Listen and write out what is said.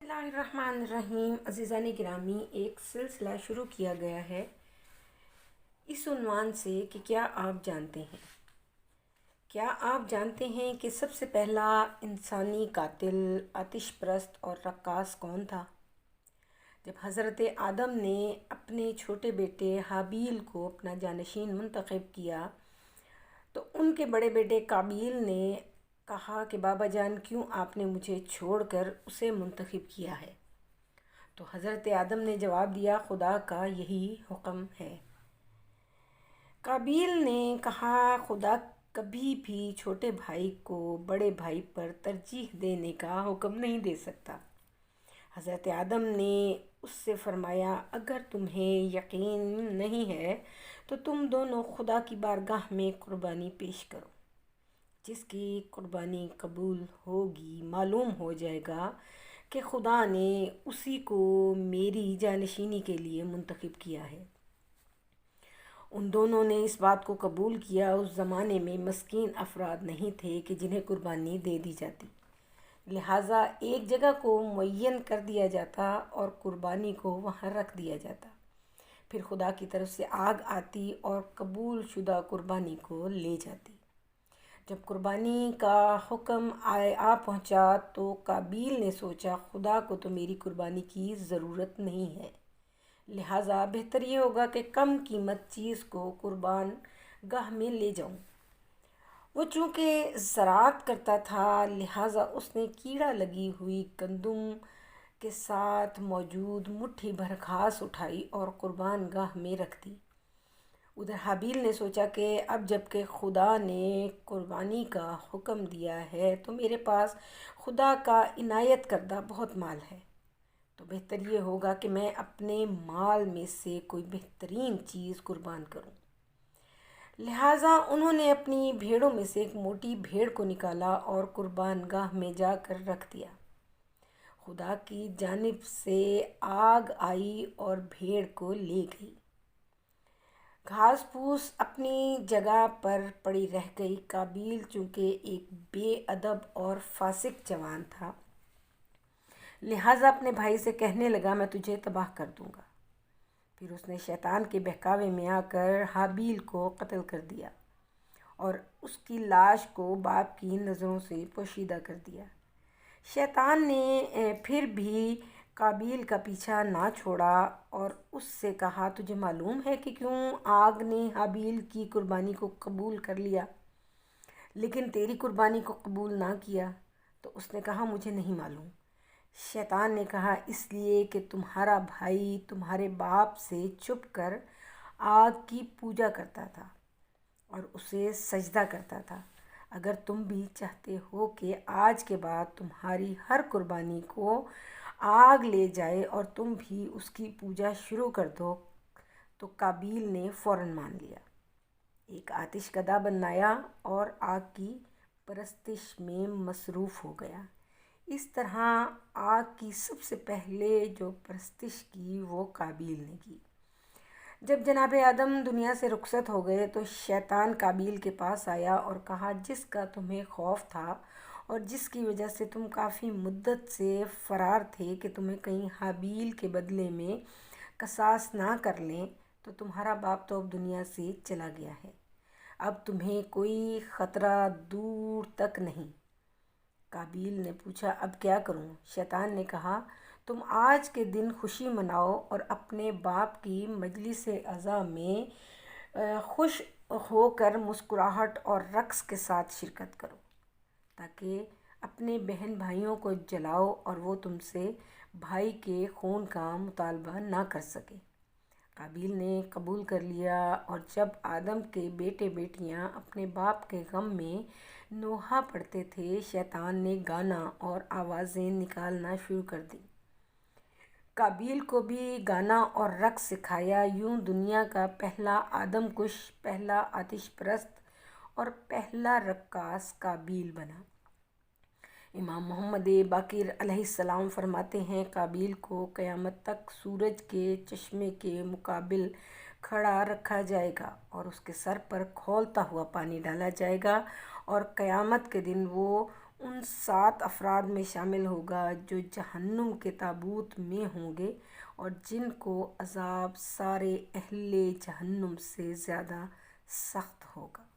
بسم اللہ الرحمن الرحیم۔ عزیزان گرامی، ایک سلسلہ شروع کیا گیا ہے اس عنوان سے کہ کیا آپ جانتے ہیں کہ سب سے پہلا انسانی قاتل، آتش پرست اور رقاص کون تھا؟ جب حضرت آدم نے اپنے چھوٹے بیٹے حابیل کو اپنا جانشین منتخب کیا تو ان کے بڑے بیٹے قابیل نے کہا کہ بابا جان، کیوں آپ نے مجھے چھوڑ کر اسے منتخب کیا ہے؟ تو حضرت آدم نے جواب دیا، خدا کا یہی حکم ہے۔ قابیل نے کہا، خدا کبھی بھی چھوٹے بھائی کو بڑے بھائی پر ترجیح دینے کا حکم نہیں دے سکتا۔ حضرت آدم نے اس سے فرمایا، اگر تمہیں یقین نہیں ہے تو تم دونوں خدا کی بارگاہ میں قربانی پیش کرو۔ جس کی قربانی قبول ہوگی معلوم ہو جائے گا کہ خدا نے اسی کو میری جانشینی کے لیے منتخب کیا ہے۔ ان دونوں نے اس بات کو قبول کیا۔ اس زمانے میں مسکین افراد نہیں تھے کہ جنہیں قربانی دے دی جاتی، لہٰذا ایک جگہ کو معین کر دیا جاتا اور قربانی کو وہاں رکھ دیا جاتا۔ پھر خدا کی طرف سے آگ آتی اور قبول شدہ قربانی کو لے جاتی۔ جب قربانی کا حکم آ پہنچا تو قابیل نے سوچا، خدا کو تو میری قربانی کی ضرورت نہیں ہے، لہٰذا بہتر یہ ہوگا کہ کم قیمت چیز کو قربان گاہ میں لے جاؤں۔ وہ چونکہ زراعت کرتا تھا، لہٰذا اس نے کیڑا لگی ہوئی گندم کے ساتھ موجود مٹھی بھر گھاس اٹھائی اور قربان گاہ میں رکھ دی۔ ادھر حابیل نے سوچا کہ اب جب کہ خدا نے قربانی کا حکم دیا ہے تو میرے پاس خدا کا عنایت کردہ بہت مال ہے، تو بہتر یہ ہوگا کہ میں اپنے مال میں سے کوئی بہترین چیز قربان کروں۔ لہٰذا انہوں نے اپنی بھیڑوں میں سے ایک موٹی بھیڑ کو نکالا اور قربان گاہ میں جا کر رکھ دیا۔ خدا کی جانب سے آگ آئی اور بھیڑ کو لے گئی۔ گھاس پھوس اپنی جگہ پر پڑی رہ گئی۔ قابیل چونکہ ایک بے ادب اور فاسق جوان تھا، لہٰذا اپنے بھائی سے کہنے لگا، میں تجھے تباہ کر دوں گا۔ پھر اس نے شیطان کے بہکاوے میں آ کر حابیل کو قتل کر دیا اور اس کی لاش کو باپ کی نظروں سے پوشیدہ کر دیا۔ شیطان نے پھر بھی قابیل کا پیچھا نہ چھوڑا اور اس سے کہا، تجھے معلوم ہے کہ کیوں آگ نے حابیل کی قربانی کو قبول کر لیا لیکن تیری قربانی کو قبول نہ کیا؟ تو اس نے کہا، مجھے نہیں معلوم۔ شیطان نے کہا، اس لیے کہ تمہارا بھائی تمہارے باپ سے چھپ کر آگ کی پوجا کرتا تھا اور اسے سجدہ کرتا تھا۔ اگر تم بھی چاہتے ہو کہ آج کے بعد تمہاری ہر قربانی کو آگ لے جائے اور تم بھی اس کی پوجا شروع کر دو، تو قابیل نے فوراً مان لیا، ایک آتش کدہ بنایا اور آگ کی پرستش میں مصروف ہو گیا۔ اس طرح آگ کی سب سے پہلے جو پرستش کی وہ قابیل نے کی۔ جب جناب آدم دنیا سے رخصت ہو گئے تو شیطان قابیل کے پاس آیا اور کہا، جس کا تمہیں خوف تھا اور جس کی وجہ سے تم کافی مدت سے فرار تھے کہ تمہیں کہیں حابیل کے بدلے میں قصاص نہ کر لیں، تو تمہارا باپ تو اب دنیا سے چلا گیا ہے، اب تمہیں کوئی خطرہ دور تک نہیں۔ قابیل نے پوچھا، اب کیا کروں؟ شیطان نے کہا، تم آج کے دن خوشی مناؤ اور اپنے باپ کی مجلس عزا میں خوش ہو کر مسکراہٹ اور رقص کے ساتھ شرکت کرو، تاکہ اپنے بہن بھائیوں کو جلاؤ اور وہ تم سے بھائی کے خون کا مطالبہ نہ کر سکے۔ قابیل نے قبول کر لیا، اور جب آدم کے بیٹے بیٹیاں اپنے باپ کے غم میں نوحہ پڑھتے تھے، شیطان نے گانا اور آوازیں نکالنا شروع کر دیں۔ قابیل کو بھی گانا اور رقص سکھایا۔ یوں دنیا کا پہلا آدم کش، پہلا آتش پرست اور پہلا رقاص قابیل بنا۔ امام محمد باقر علیہ السلام فرماتے ہیں، قابیل کو قیامت تک سورج کے چشمے کے مقابل کھڑا رکھا جائے گا اور اس کے سر پر کھولتا ہوا پانی ڈالا جائے گا، اور قیامت کے دن وہ ان 7 افراد میں شامل ہوگا جو جہنم کے تابوت میں ہوں گے اور جن کو عذاب سارے اہل جہنم سے زیادہ سخت ہوگا۔